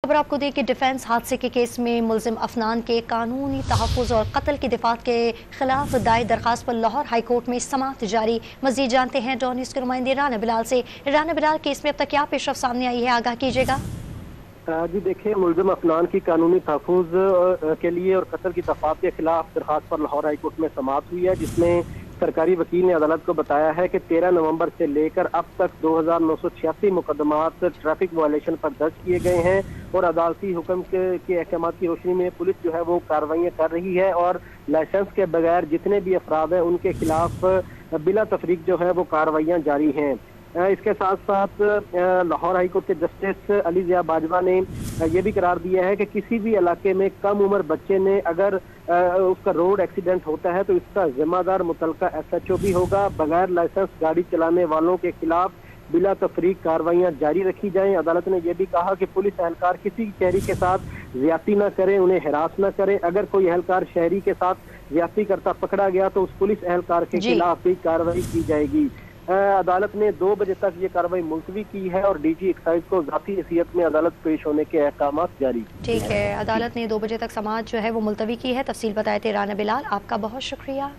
खबर आपको दें कि डिफेंस हादसे के केस में मुलजिम अफनान के कानूनी तहफ़्फ़ुज़ और कत्ल की दिफ़ात के खिलाफ दायर दरख्वास्त पर लाहौर हाई कोर्ट में समाअत जारी। मज़ीद जानते हैं डॉन न्यूज़ के नुमाइंदे राना बिलाल से। राना बिलाल, केस में अब तक क्या पेशरफ़्त सामने आई है, आगाह कीजिएगा। जी देखिए, मुलजिम अफनान की कानूनी तहफ़्फ़ुज़ के लिए और कत्ल की दफ़ात के खिलाफ दरख्वास्त पर लाहौर हाई कोर्ट में समाअत हुई है, जिसमें सरकारी वकील ने अदालत को बताया है कि 13 नवंबर से लेकर अब तक 2986 मुकदमात ट्रैफिक वायलेशन पर दर्ज किए गए हैं और अदालती हुक्म के अहकाम की रोशनी में पुलिस जो है वो कार्रवाइयाँ कर रही है और लाइसेंस के बगैर जितने भी अफराद हैं उनके खिलाफ बिला तफरीक जो है वो कार्रवाइयाँ जारी हैं। इसके साथ साथ लाहौर हाई कोर्ट के जस्टिस अली ज़िया बाजवा ने यह भी करार दिया है कि किसी भी इलाके में कम उम्र बच्चे ने अगर उसका रोड एक्सीडेंट होता है तो इसका जिम्मेदार मुतलका SHO भी होगा। बगैर लाइसेंस गाड़ी चलाने वालों के खिलाफ बिला तफरीक कार्रवाइयाँ जारी रखी जाएं। अदालत ने यह भी कहा कि पुलिस एहलकार किसी शहरी के साथ ज्यादती न करें, उन्हें हिरास न करें। अगर कोई एहलकार शहरी के साथ ज्यादती करता पकड़ा गया तो उस पुलिस एहलकार के खिलाफ भी कार्रवाई की जाएगी। अदालत ने 2 बजे तक ये कार्रवाई मुलतवी की है और DG एक्साइज को ज़ाती हैसियत में अदालत पेश होने के अहकाम जारी। ठीक है, अदालत ने 2 बजे तक समाअत जो है वो मुलतवी की है। तफसील बताए थे राना बिलाल, आपका बहुत शुक्रिया।